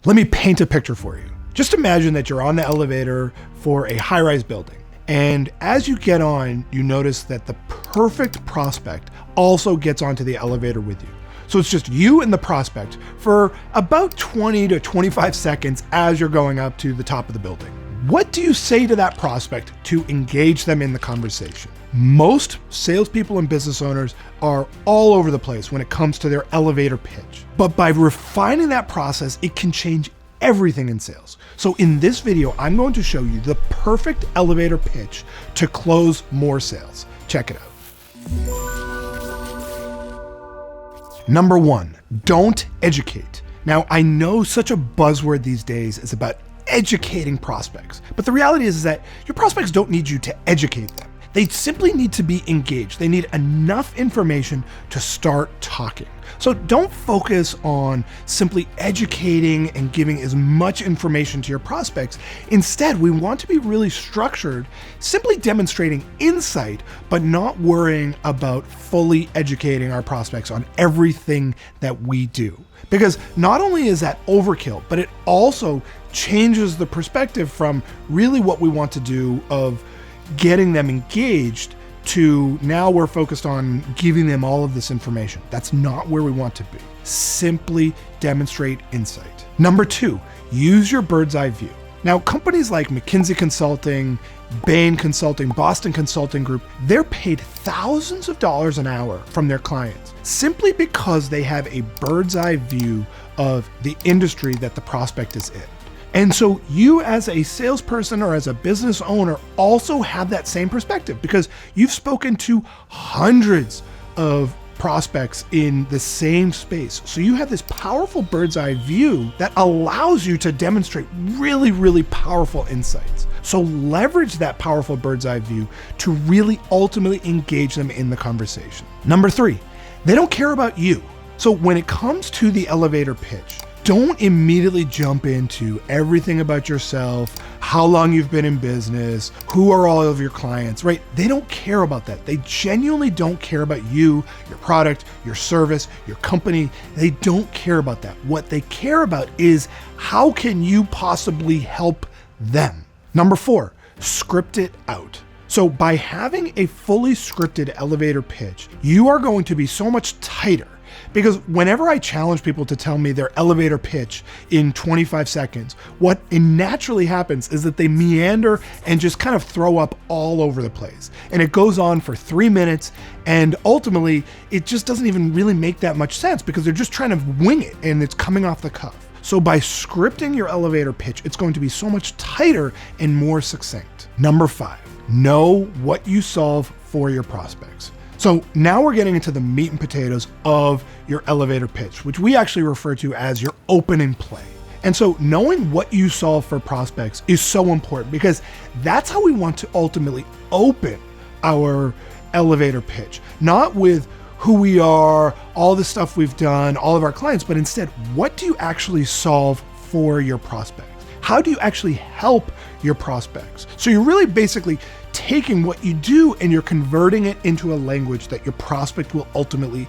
Let me paint a picture for you. Just imagine that you're on the elevator for a high-rise building. And as you get on, you notice that the perfect prospect also gets onto the elevator with you. So it's just you and the prospect for about 20 to 25 seconds as you're going up to the top of the building. What do you say to that prospect to engage them in the conversation? Most salespeople and business owners are all over the place when it comes to their elevator pitch. But by refining that process, it can change everything in sales. So in this video, I'm going to show you the perfect elevator pitch to close more sales. Check it out. Number one, don't educate. Now, I know such a buzzword these days is about educating prospects, but the reality is that your prospects don't need you to educate them. They simply need to be engaged. They need enough information to start talking. So don't focus on simply educating and giving as much information to your prospects. Instead, we want to be really structured, simply demonstrating insight, but not worrying about fully educating our prospects on everything that we do. Because not only is that overkill, but it also changes the perspective from really what we want to do of getting them engaged to now we're focused on giving them all of this information. That's not where we want to be. Simply demonstrate insight. Number two, use your bird's eye view. Now, companies like McKinsey Consulting, Bain Consulting, Boston Consulting Group, they're paid thousands of dollars an hour from their clients simply because they have a bird's eye view of the industry that the prospect is in. And so you as a salesperson or as a business owner also have that same perspective because you've spoken to hundreds of prospects in the same space. So you have this powerful bird's eye view that allows you to demonstrate really, really powerful insights. So leverage that powerful bird's eye view to really ultimately engage them in the conversation. Number three, they don't care about you. So when it comes to the elevator pitch, don't immediately jump into everything about yourself, how long you've been in business, who are all of your clients, right? They don't care about that. They genuinely don't care about you, your product, your service, your company. They don't care about that. What they care about is how can you possibly help them? Number four, script it out. So by having a fully scripted elevator pitch, you are going to be so much tighter. Because whenever I challenge people to tell me their elevator pitch in 25 seconds, what naturally happens is that they meander and just kind of throw up all over the place. And it goes on for 3 minutes, and ultimately it just doesn't even really make that much sense because they're just trying to wing it and it's coming off the cuff. So by scripting your elevator pitch, it's going to be so much tighter and more succinct. Number five, know what you solve for your prospects. So now we're getting into the meat and potatoes of your elevator pitch, which we actually refer to as your opening play. And so knowing what you solve for prospects is so important because that's how we want to ultimately open our elevator pitch, not with who we are, all the stuff we've done, all of our clients, but instead, what do you actually solve for your prospects? How do you actually help your prospects? So you're really basically taking what you do and you're converting it into a language that your prospect will ultimately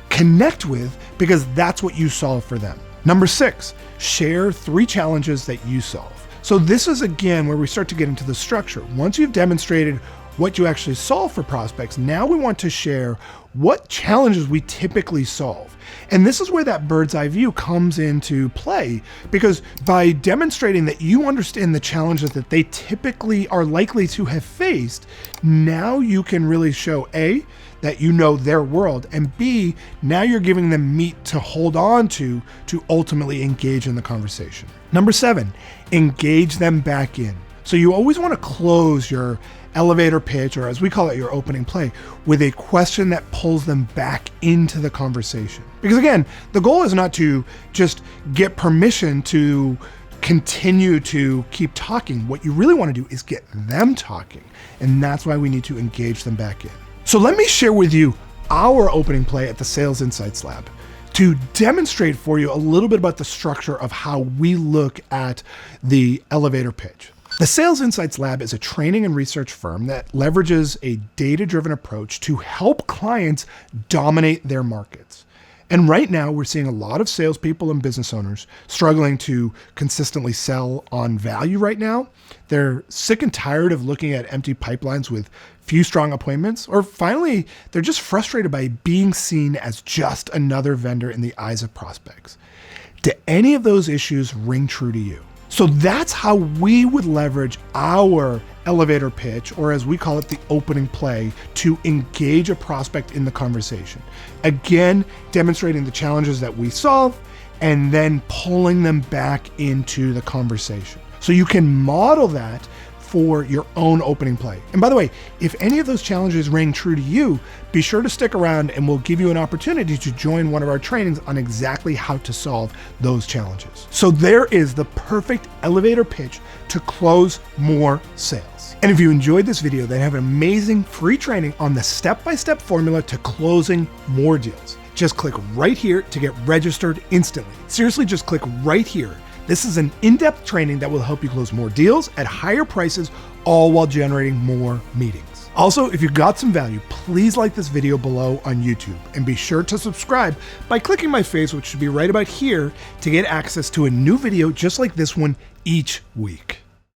connect with because that's what you solve for them. Number six, share 3 challenges that you solve. So this is again where we start to get into the structure. Once you've demonstrated what you actually solve for prospects, now we want to share what challenges we typically solve. And this is where that bird's eye view comes into play because by demonstrating that you understand the challenges that they typically are likely to have faced, now you can really show A, that you know their world, and B, now you're giving them meat to hold on to ultimately engage in the conversation. Number 7, engage them back in. So you always want to close your elevator pitch, or as we call it, your opening play, with a question that pulls them back into the conversation. Because again, the goal is not to just get permission to continue to keep talking. What you really want to do is get them talking. And that's why we need to engage them back in. So let me share with you our opening play at the Sales Insights Lab to demonstrate for you a little bit about the structure of how we look at the elevator pitch. The Sales Insights Lab is a training and research firm that leverages a data-driven approach to help clients dominate their markets. And right now we're seeing a lot of salespeople and business owners struggling to consistently sell on value right now. They're sick and tired of looking at empty pipelines with few strong appointments, or finally, they're just frustrated by being seen as just another vendor in the eyes of prospects. Do any of those issues ring true to you? So that's how we would leverage our elevator pitch, or as we call it, the opening play, to engage a prospect in the conversation. Again, demonstrating the challenges that we solve and then pulling them back into the conversation. So you can model that for your own opening play. And by the way, if any of those challenges ring true to you, be sure to stick around and we'll give you an opportunity to join one of our trainings on exactly how to solve those challenges. So there is the perfect elevator pitch to close more sales. And if you enjoyed this video, then have an amazing free training on the step-by-step formula to closing more deals. Just click right here to get registered instantly. Seriously, just click right here. This is an in-depth training that will help you close more deals at higher prices, all while generating more meetings. Also, if you got some value, please like this video below on YouTube and be sure to subscribe by clicking my face, which should be right about here, to get access to a new video just like this one each week.